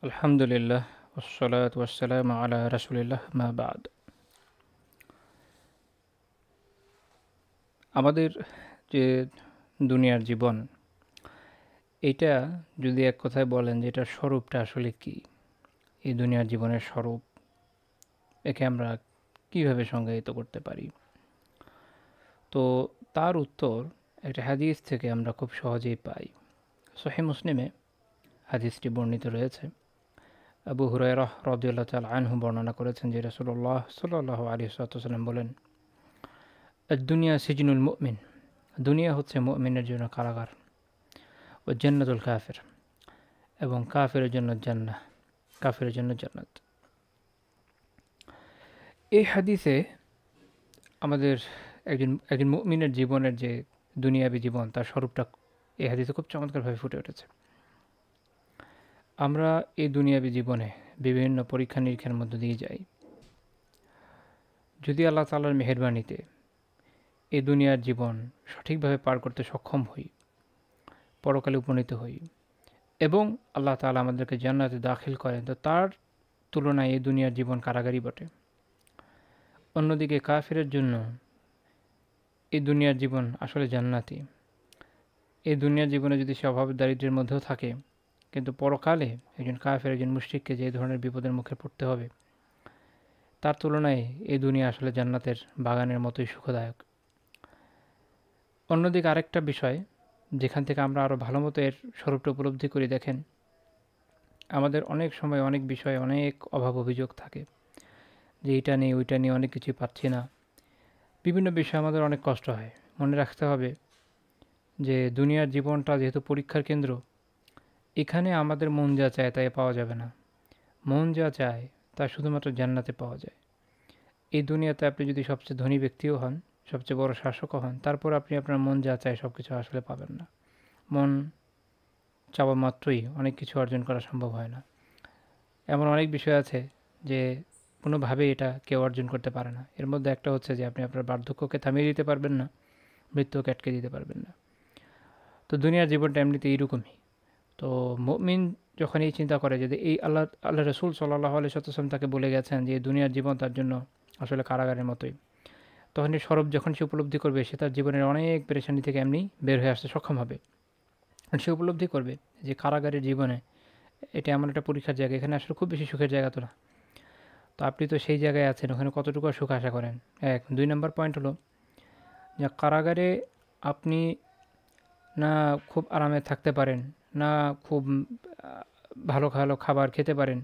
আলহামদুলিল্লাহ ওয়াসসালাতু ওয়াসসালামু আলা রাসূলিল্লাহ মা বাদ। আমাদের যে দুনিয়ার জীবন, এটা যদি এক কথায় বলেন যে এটার স্বরূপটা আসলে কি? এই দুনিয়ার জীবনের স্বরূপ, একে আমরা কিভাবে সংজ্ঞায়িত করতে পারি? তো তার উত্তর একটা হাদিস থেকে আমরা খুব সহজেই পাই। সহিহ মুসলিমে হাদিসটি বর্ণিত রয়েছে। আবু হুরায়রাহ রাদিয়াল্লাহু তাআলা আনহু বর্ণনা করেছেন যে রাসূলুল্লাহ সাল্লাল্লাহু আলাইহি ওয়াসাল্লাম বলেন, আদ-দুনিয়া সিজনুল মুমিন, দুনিয়া হচ্ছে মুমিনের জন্য কারাগার, ও জান্নাতুল কাফির, এবং কাফিরের জন্য জান্নাহ, কাফিরের জন্য জান্নাত। এই হাদিসে আমাদের একজন মুমিনের জীবনের যে দুনিয়াবী জীবন, তার স্বরূপটা এই হাদিসে খুব চমৎকারভাবে ফুটে উঠেছে। আমরা এই দুনিয়াবী জীবনে বিভিন্ন পরীক্ষা নিরীক্ষার মধ্য দিয়ে যাই। যদি আল্লাহ তাআলার মেহেরবানিতে এই দুনিয়ার জীবন সঠিকভাবে পার করতে সক্ষম হই, পরকালে উপনীত হই এবং আল্লাহ তাআলা আমাদেরকে জান্নাতে দাখিল করেন, তো তার তুলনায় এই দুনিয়ার জীবন কারাগারই বটে। অন্যদিকে কাফিরের জন্য এই দুনিয়ার জীবন আসলে জান্নাতি। এই দুনিয়ার জীবনে যদি সে অভাব দারিদ্র্যের মধ্যেও থাকে, কিন্তু পরকালে একজন কাফের, একজন মুশরিককে যে ধরনের বিপদের মুখে পড়তে হবে, তার তুলনায় এই দুনিয়া আসলে জান্নাতের বাগানের মতোই সুখদায়ক। অন্যদিকে আরেকটা বিষয় যেখান থেকে আমরা আরও ভালো মতো এর স্বরূপটা উপলব্ধি করি, দেখেন, আমাদের অনেক সময় অনেক বিষয়ে অনেক অভাব অভিযোগ থাকে যে এইটা নেই ওইটা নিয়ে অনেক কিছুই পাচ্ছি না। বিভিন্ন বিষয়ে আমাদের অনেক কষ্ট হয়। মনে রাখতে হবে যে দুনিয়ার জীবনটা যেহেতু পরীক্ষার কেন্দ্র, এখানে আমাদের মন যা চায় তাই পাওয়া যাবে না। মন যা চায় তা শুধুমাত্র জান্নাতে পাওয়া যায়। এই দুনিয়াতে আপনি যদি সবচেয়ে ধনী ব্যক্তিও হন, সবচেয়ে বড় শাসকও হন, তারপর আপনি আপনার মন যা চায় সব কিছু আসলে পাবেন না। মন চাওয়া মাত্রই অনেক কিছু অর্জন করা সম্ভব হয় না। এমন অনেক বিষয় আছে যে কোনোভাবেই এটা কেউ অর্জন করতে পারে না। এর মধ্যে একটা হচ্ছে যে আপনি আপনার বার্ধক্যকে থামিয়ে দিতে পারবেন না, মৃত্যুকে আটকে দিতে পারবেন না। তো দুনিয়ার জীবনটা এমনিতে এইরকমই। তো মুমিন যখন এই চিন্তা করে যে এই আল্লাহ রসুল সাল্লাল্লাহু আলাইহি ওয়াসাল্লাম তাকে বলে গেছেন যে এই দুনিয়ার জীবন তার জন্য আসলে কারাগারের মতোই, তখন এই স্বরূপ যখন সে উপলব্ধি করবে, সে তার জীবনের অনেক পেরেশানি থেকে এমনি বের হয়ে আসতে সক্ষম হবে। আর সে উপলব্ধি করবে যে কারাগারের জীবনে এটা এমন একটা পরীক্ষার জায়গা, এখানে আসলে খুব বেশি সুখের জায়গা তো না। তো আপনি তো সেই জায়গায় আছেন, ওখানে কতটুকু সুখ আশা করেন? এক। দুই নম্বর পয়েন্ট হলো যে কারাগারে আপনি না খুব আরামে থাকতে পারেন, না খুব ভালো ভালো খাবার খেতে পারেন,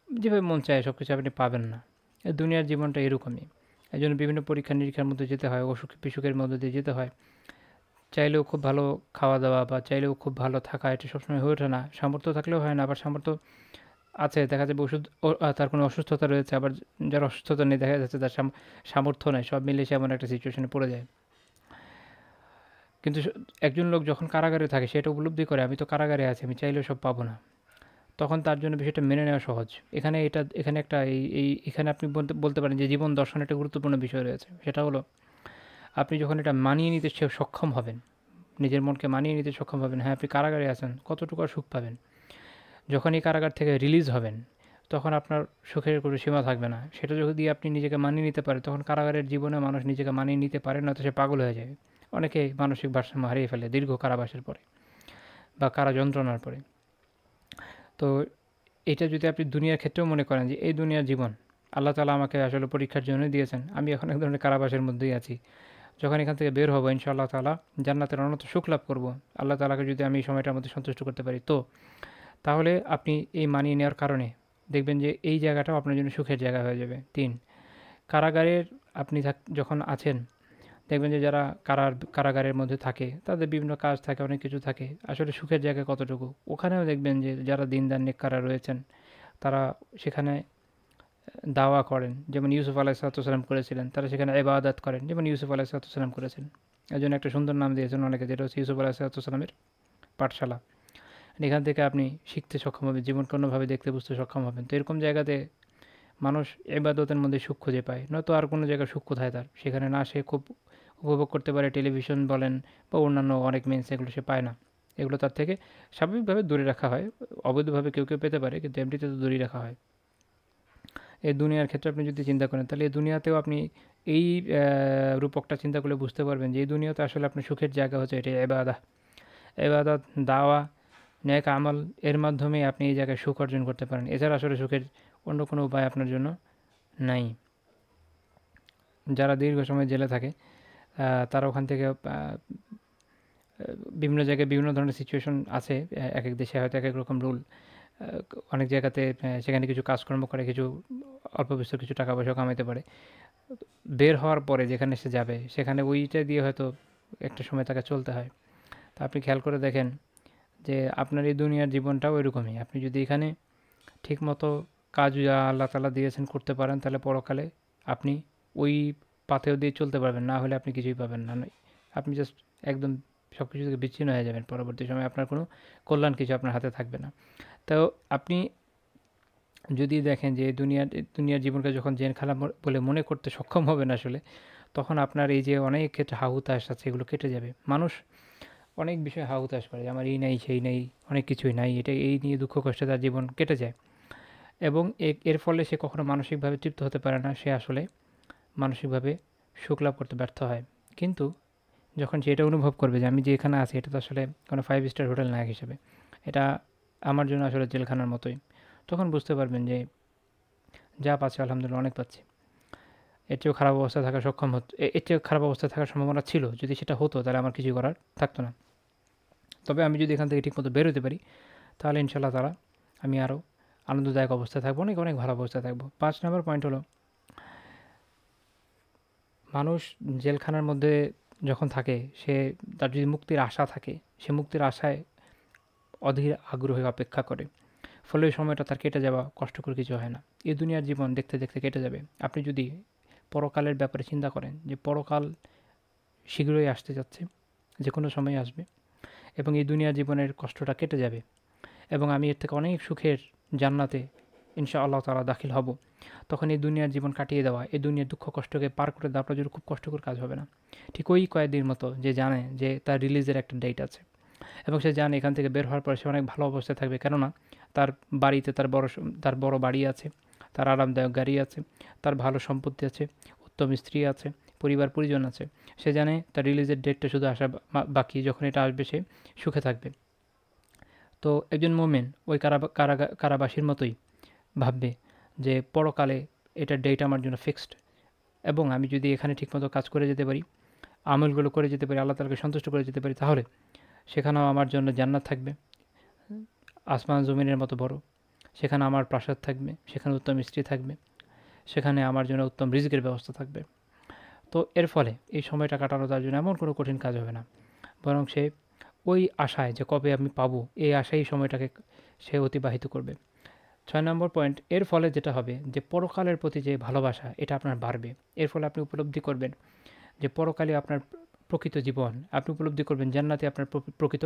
যেভাবে মন চায় সব কিছু আপনি পাবেন না। এই দুনিয়ার জীবনটা এরকমই। এই জন্য বিভিন্ন পরীক্ষা নিরীক্ষার মধ্যে যেতে হয়, অসুখ বিসুখের মধ্যে দিয়ে যেতে হয়। চাইলেও খুব ভালো খাওয়া দাওয়া বা চাইলেও খুব ভালো থাকা এটা সবসময় হয়ে ওঠে না। সামর্থ্য থাকলেও হয় না, আবার সামর্থ্য আছে, দেখা যাবে ওষুধ তার কোনো অসুস্থতা রয়েছে, আবার যার অসুস্থতা নেই দেখা যাচ্ছে তার সামর্থ্য নেই, সব মিলে সে এমন একটা সিচুয়েশনে পড়ে যায়। কিন্তু একজন লোক যখন কারাগারে থাকে সেটা উপলব্ধি করে আমি তো কারাগারে আছি, আমি চাইলেও সব পাবো না, তখন তার জন্য বিষয়টা মেনে নেওয়া সহজ। এখানে একটা এখানে আপনি বলতে পারেন যে জীবন দর্শনে একটা গুরুত্বপূর্ণ বিষয় রয়েছে। সেটা হলো আপনি যখন এটা মানিয়ে নিতে সক্ষম হবেন, নিজের মনকে মানিয়ে নিতে সক্ষম হবেন, হ্যাঁ আপনি কারাগারে আছেন, কতটুকু আর সুখ পাবেন। যখন এই কারাগার থেকে রিলিজ হবেন, তখন আপনার সুখের কোনো সীমা থাকবে না। সেটা যদি আপনি নিজেকে মানিয়ে নিতে পারেন, তখন কারাগারের জীবনে মানুষ নিজেকে মানিয়ে নিতে পারে না, তো সে পাগল হয়ে যায়। অনেকে মানসিক ভারসাম্য হারিয়ে ফেলে দীর্ঘ কারাবাসের পরে বা কারা যন্ত্রণার পরে। তো এটা যদি আপনি দুনিয়ার ক্ষেত্রেও মনে করেন যে এই দুনিয়ার জীবন আল্লাহ তাআলা আমাকে আসলে পরীক্ষার জন্য দিয়েছেন, আমি এখন এক ধরনের কারাবাসের মধ্যেই আছি, যখন এখান থেকে বের হবো ইনশাআল্লাহ তাআলা জান্নাতের অনন্ত সুখ লাভ করব, আল্লাহ তাআলাকে যদি আমি এই সময়টার মধ্যে সন্তুষ্ট করতে পারি, তো তাহলে আপনি এই মানিয়ে নেওয়ার কারণে দেখবেন যে এই জায়গাটাও আপনার জন্য সুখের জায়গা হয়ে যাবে। ৩, কারাগারের আপনি যখন আছেন, দেখবেন যে যারা কারাগারের মধ্যে থাকে তাদের বিভিন্ন কাজ থাকে, অনেক কিছু থাকে, আসলে সুখের জায়গা কতটুকু। ওখানেও দেখবেন যে যারা দিনদার নেককাররা রয়েছেন, তারা সেখানে দাওয়া করেন, যেমন ইউসুফ আলাইহিসসালাম করেছিলেন। তারা সেখানে ইবাদত করেন, যেমন ইউসুফ আলাইহিসসালাম করেছেন। এই জন্য একটা সুন্দর নাম দিয়েছেন অনেকে, যেটা হচ্ছে ইউসুফ আলাইহিসসালামের পাঠশালা। এখান থেকে আপনি শিখতে সক্ষম হবেন, জীবনকে অন্যভাবে দেখতে বুঝতে সক্ষম হবেন। তো এরকম জায়গাতে মানুষ ইবাদতের মধ্যে সুখ খুঁজে পায়, নয়তো আর কোনো জায়গায় সুখ কোথায় তার? সেখানে না সে খুব উপভোগ করতে পারে টেলিভিশন বলেন বা অন্যান্য অনেক মিনস, এগুলো সে পায় না। এগুলো তার থেকে স্বাভাবিকভাবে দূরে রাখা হয়। অবৈধভাবে কেউ কেউ পেতে পারে, কিন্তু এমনিতে তো দূরেই রাখা হয়। এই দুনিয়ার ক্ষেত্রে আপনি যদি চিন্তা করেন, তাহলে এই দুনিয়াতেও আপনি এই রূপকটা চিন্তা করলে বুঝতে পারবেন যে এই দুনিয়াতে আসলে আপনার সুখের জায়গা হচ্ছে এটা ইবাদত। ইবাদত, দাওয়া, নেক আমল, এর মাধ্যমে আপনি এই জায়গায় সুখ অর্জন করতে পারেন। এছাড়া আসলে সুখের অন্য কোনো উপায় আপনার জন্য নাই। যারা দীর্ঘ সময় জেলে থাকে, তারা ওখান থেকে বিভিন্ন জায়গায় বিভিন্ন ধরনের সিচুয়েশন আছে। এক এক দেশে হয়তো এক এক রকম রুল। অনেক জায়গাতে সেখানে কিছু কাজকর্ম করে কিছু অল্প বিস্তর কিছু টাকা পয়সা কামাইতে পারে। বের হওয়ার পরে যেখানে সে যাবে সেখানে ওইটা দিয়ে হয়তো একটা সময় তাকে চলতে হয়। তা আপনি খেয়াল করে দেখেন যে আপনার এই দুনিয়ার জীবনটাও এরকমই। আপনি যদি এখানে ঠিকমতো কাজ যা আল্লাহ তাআলা দিয়েছেন করতে পারেন, তাহলে পরকালে আপনি ওই পাথেও দিয়ে চলতে পারবেন, না হলে আপনি কিছুই পাবেন না। আপনি জাস্ট একদম সব কিছু থেকে বিচ্ছিন্ন হয়ে যাবেন। পরবর্তী সময়ে আপনার কোনো কল্যাণ কিছু আপনার হাতে থাকবে না। তো আপনি যদি দেখেন যে দুনিয়ার জীবনকে যখন জেলখানা বলে মনে করতে সক্ষম হবেন আসলে, তখন আপনার এই যে অনেক ক্ষেত্রে হা-হুতাশ আছে এগুলো কেটে যাবে। মানুষ অনেক বিষয়ে হা-হুতাশ করে যে আমার এই নাই, সেই নাই, অনেক কিছুই নাই। এটা এই নিয়ে দুঃখ কষ্টে তার জীবন কেটে যায় এবং এর ফলে সে কখনো মানসিকভাবে তৃপ্ত হতে পারে না। সে আসলে মানসিকভাবে সুখ লাভ করতে ব্যর্থ হয়। কিন্তু যখন সে এটা অনুভব করবে যে আমি যে এখানে আছি এটা তো আসলে কোনো 5 স্টার হোটেল না হিসেবে, এটা আমার জন্য আসলে জেলখানার মতোই, তখন বুঝতে পারবেন যে যা পাচ্ছি আলহামদুলিল্লাহ অনেক পাচ্ছি। এর চেয়েও খারাপ অবস্থায় থাকা সক্ষম হতো, এর চেয়েও খারাপ অবস্থায় থাকার সম্ভাবনা ছিল। যদি সেটা হতো তাহলে আমার কিছু করার থাকতো না। তবে আমি যদি এখান থেকে ঠিকমতো বেরোতে পারি, তাহলে ইনশাআল্লাহ তাআলা আমি আরও আনন্দদায়ক অবস্থায় থাকবো, অনেক অনেক ভালো অবস্থায় থাকবো। 5 নম্বর পয়েন্ট হলো, মানুষ জেলখানার মধ্যে যখন থাকে, তার যদি মুক্তির আশা থাকে, সে মুক্তির আশায় অধীর আগ্রহে অপেক্ষা করে। ফলে ওই সময়টা তার কেটে যাওয়া কষ্টকর কিছু হয় না। এই দুনিয়ার জীবন দেখতে দেখতে কেটে যাবে। আপনি যদি পরকালের ব্যাপারে চিন্তা করেন যে পরকাল শীঘ্রই আসতে যাচ্ছে, যে কোনো সময় আসবে এবং এই দুনিয়ার জীবনের কষ্টটা কেটে যাবে এবং আমি এর থেকে অনেক সুখের জান্নাতে ইনশাআল্লাহ তাআলা দাখিল হব। তখন এই দুনিয়ার জীবন কাটিয়ে দেওয়া, এই দুনিয়ার দুঃখ কষ্টকে পার করে দেওয়া আপনার জন্য খুব কষ্টকর কাজ হবে না। ঠিক ওই কয়েদির মতো যে জানে যে তার রিলিজের একটা ডেট আছে এবং সে জানে এখান থেকে বের হওয়ার পর সে অনেক ভালো অবস্থায় থাকবে, কেননা তার বাড়িতে তার বড় বাড়ি আছে, তার আরামদায়ক গাড়ি আছে, তার ভালো সম্পত্তি আছে, উত্তম স্ত্রী আছে, পরিবার পরিজন আছে। সে জানে তার রিলিজের ডেটটা শুধু আসা বাকি, যখন এটা আসবে সে সুখে থাকবে। তো একজন মোমেন ওই কারাবাসীর মতোই ভাববে যে পরকালে এটার ডেট আমার জন্য ফিক্সড এবং আমি যদি এখানে ঠিকমতো কাজ করে যেতে পারি, আমলগুলো করে যেতে পারি, আল্লাহ তাআলাকে সন্তুষ্ট করে যেতে পারি, তাহলে সেখানেও আমার জন্য জান্নাত থাকবে, আসমান জমিনের মতো বড়। সেখানে আমার প্রাসাদ থাকবে, সেখানে উত্তম স্ত্রী থাকবে, সেখানে আমার জন্য উত্তম রিজিকের ব্যবস্থা থাকবে। তো এর ফলে এই সময়টা কাটানো তার জন্য এমন কোনো কঠিন কাজ হবে না, বরং সে ওই আশায় যে কবে আমি পাবো, এই আশায় সময়টাকে সে অতিবাহিত করবে। 6 নম্বর পয়েন্ট, এর ফলে যেটা হবে যে পরকালের প্রতি যে ভালোবাসা এটা আপনার বাড়বে। এর ফলে আপনি উপলব্ধি করবেন যে পরকালে আপনার প্রকৃত জীবন, আপনি উপলব্ধি করবেন জান্নাতে আপনার প্রকৃত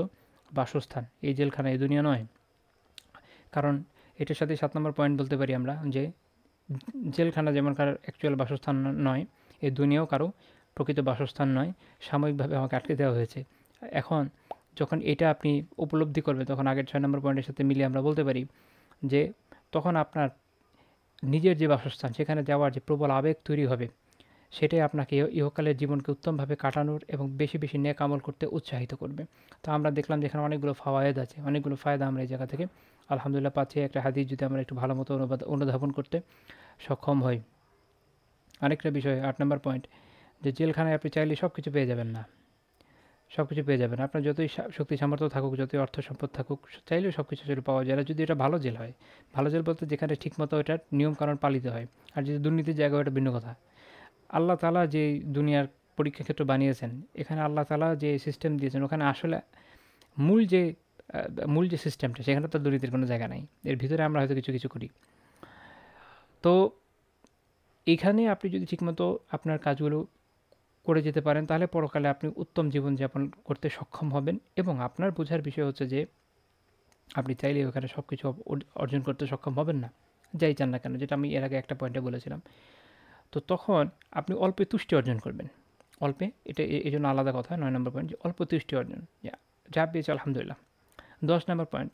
বাসস্থান, এই জেলখানা, এই দুনিয়া নয়। কারণ এটার সাথে 7 নম্বর পয়েন্ট বলতে পারি আমরা যে জেলখানা যেমন কারোর অ্যাকচুয়াল বাসস্থান নয়, এই দুনিয়াও কারো প্রকৃত বাসস্থান নয়, সাময়িকভাবে আমাকে আটকে দেওয়া হয়েছে। এখন যখন এটা আপনি উপলব্ধি করবেন, তখন আগের 6 নম্বর পয়েন্টের সাথে মিলিয়ে আমরা বলতে পারি যে তখন আপনার নিজের যে বাসস্থান সেখানে যাওয়ার যে প্রবল আবেগ তৈরি হবে, সেটাই আপনাকে ইহকালের জীবনকে উত্তমভাবে কাটানোর এবং বেশি বেশি নেক আমল করতে উৎসাহিত করবে। তো আমরা দেখলাম যে এখানে অনেকগুলো ফাওয়ায়েদ আছে, অনেকগুলো ফায়দা আমরা এই জায়গা থেকে আলহামদুলিল্লাহ পাচ্ছি। একটা হাদিস যদি আমরা একটু ভালো মতো অনুধাবন করতে সক্ষম হই। আরেকটা বিষয় 8 নম্বর পয়েন্ট, যে জেলখানায় আপনি চাইলে সব কিছু পেয়ে যাবেন না, সব কিছু পেয়ে যাবেন। আপনার যতই শক্তি সামর্থ্য থাকুক, যতই অর্থ সম্পদ থাকুক, চাইলেও সব কিছু আসলে পাওয়া যায় না, যদি এটা ভালো জেল হয়। ভালো জেল বলতে যেখানে ঠিকমতো এটার নিয়মকানুন পালিত হয়। আর যদি দুর্নীতির জায়গা, ওটা ভিন্ন কথা। আল্লাহ তাআলা যে দুনিয়ার পরীক্ষা ক্ষেত্র বানিয়েছেন, এখানে আল্লাহ তাআলা যে সিস্টেম দিয়েছেন, ওখানে আসলে মূল যে মূল যে সিস্টেমটা, সেখানে তো দুর্নীতির কোনো জায়গা নাই। এর ভিতরে আমরা হয়তো কিছু কিছু করি। তো এখানে আপনি যদি ঠিকমতো আপনার কাজগুলো করে যেতে পারেন, তাহলে পরকালে আপনি উত্তম জীবনযাপন করতে সক্ষম হবেন এবং আপনার বোঝার বিষয় হচ্ছে যে আপনি চাইলে ওখানে সব কিছু অর্জন করতে সক্ষম হবেন না, যাই চান না কেন, যেটা আমি এর আগে একটা পয়েন্টে বলেছিলাম। তো তখন আপনি অল্পে তুষ্টি অর্জন করবেন। অল্পে, এটা এই জন্য আলাদা কথা। 9 নম্বর পয়েন্ট, যে অল্প তুষ্টি অর্জন, যা পেয়েছি আলহামদুলিল্লাহ। 10 নম্বর পয়েন্ট,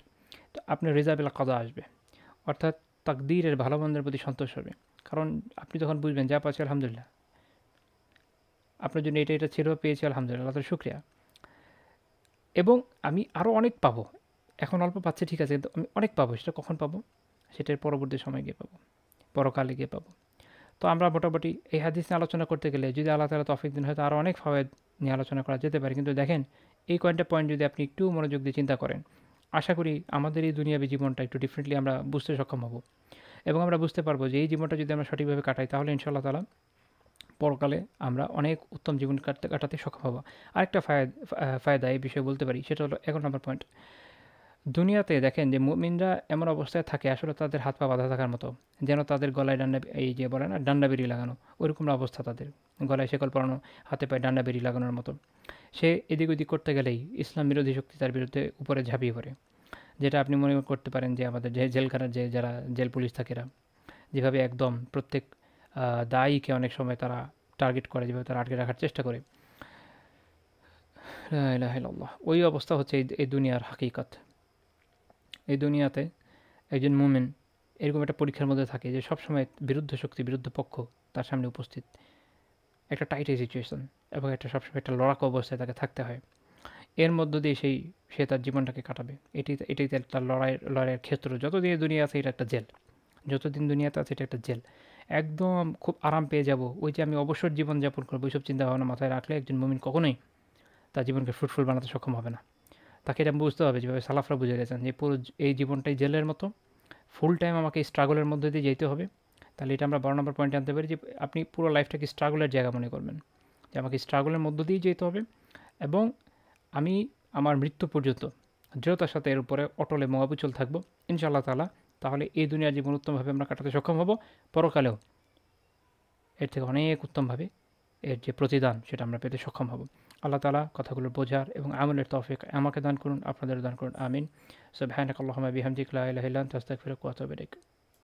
তো আপনার রেজাবিল কাদা আসবে, অর্থাৎ তাকদীরের ভালো মন্দের প্রতি সন্তোষ হবে। কারণ আপনি যখন বুঝবেন যা পাচ্ছি আলহামদুলিল্লাহ, আপনার জন্য এটা এটা ছিল, পেয়েছি আলহামদুলিল্লাহ, আল্লাহ তাআলার শুকরিয়া। এবং আমি আরও অনেক পাবো, এখন অল্প পাচ্ছি ঠিক আছে, কিন্তু আমি অনেক পাবো, সেটা কখন পাবো? সেটার পরবর্তী সময় গিয়ে পাবো, পরকালে গিয়ে পাবো। তো আমরা মোটামুটি এই হাদিস নিয়ে আলোচনা করতে গেলে যদি আল্লাহ তাআলা তৌফিক দেন হয়তো আরও অনেক ফাওয়ায়েদ নিয়ে আলোচনা করা যেতে পারে। কিন্তু দেখেন এই কয়েকটা পয়েন্ট যদি আপনি একটু মনোযোগ দিয়ে চিন্তা করেন, আশা করি আমাদের এই দুনিয়াবী জীবনটা একটু ডিফারেন্টলি আমরা বুঝতে সক্ষম হব। এবং আমরা বুঝতে পারবো যে এই জীবনটা যদি আমরা সঠিকভাবে কাটাই তাহলে ইনশাআল্লাহ তাআলা পরকালে আমরা অনেক উত্তম জীবন কাটাতে সক্ষম হব। আরেকটা ফায়দা এই বিষয়ে বলতে পারি, সেটা হলো 11 নম্বর পয়েন্ট। দুনিয়াতে দেখেন যে মুমিনরা এমন অবস্থায় থাকে আসলে তাদের হাত পা বাঁধা থাকার মতো, যেন তাদের গলায় ডান্ডা, এই যে বলে না ডান্ডা বেরি লাগানো, ওইরকম অবস্থা তাদের, গলায় শেকল পরানো, হাতে পায়ে ডান্ডা বেরি লাগানোর মতো। সে এদিক ওদিক করতে গেলেই ইসলাম বিরোধী শক্তি তার বিরুদ্ধে উপরে ঝাঁপিয়ে পড়ে। যেটা আপনি মনে করতে পারেন যে আমাদের যে জেলখানার যে যারা জেল পুলিশ থাকেরা যেভাবে একদম প্রত্যেক দায়ীকে অনেক সময় তারা টার্গেট করে, যেভাবে তারা আটকে রাখার চেষ্টা করে, লা ইলাহা ইল্লাল্লাহ, ওই অবস্থা হচ্ছে এই দুনিয়ার হাকিকত। এই দুনিয়াতে একজন মুমিন এরকম একটা পরীক্ষার মধ্যে থাকে যে সবসময় বিরুদ্ধ শক্তি, বিরুদ্ধ পক্ষ তার সামনে উপস্থিত, একটা টাইট সিচুয়েশন, এবং একটা সবসময় একটা লড়াকু অবস্থায় তাকে থাকতে হয়। এর মধ্য দিয়ে সে তার জীবনটাকে কাটাবে। এটাই তার লড়াইয়ের ক্ষেত্র। যতদিন দুনিয়া আছে এটা একটা জেল, যতদিন দুনিয়াতে আছে এটা একটা জেল। একদম খুব আরাম পেয়ে যাব, ওই যে আমি অবসর জীবনযাপন করবো, ওইসব চিন্তাভাবনা মাথায় রাখলে একজন মুমিন কখনোই তার জীবনকে ফ্রুটফুল বানাতে সক্ষম হবে না। তাকে এটা বুঝতে হবে, যেভাবে সালাফরা বুঝে গেছেন যে পুরো এই জীবনটাই জেলের মতো, ফুল টাইম আমাকে স্ট্রাগলের মধ্যে দিয়ে যেতে হবে। তাহলে এটা আমরা 12 নম্বর পয়েন্টে আনতে পারি যে আপনি পুরো লাইফটাকে স্ট্রাগলের জায়গা মনে করবেন, যে আমাকে স্ট্রাগলের মধ্য দিয়েই যেতে হবে, এবং আমি আমার মৃত্যু পর্যন্ত দৃঢ়তার সাথে এর উপরে অটল এবং অবিচল থাকবো ইনশাআল্লাহ তাআলা। তাহলে এই দুনিয়ার জীবন উত্তমভাবে আমরা কাটাতে সক্ষম হব, পরকালেও এর থেকে অনেক উত্তমভাবে এর যে প্রতিদান সেটা আমরা পেতে সক্ষম হব। আল্লাহ তাআলা কথাগুলো বোঝার এবং আমলের তৌফিক আমাকে দান করুন, আপনাদের দান করুন, আমিন। সুবহানাকাল্লাহুম্মা বিহামদিকা লা ইলাহা ইল্লা আনতা আস্তাগফিরুকা ওয়া আতুবু ইলাইক।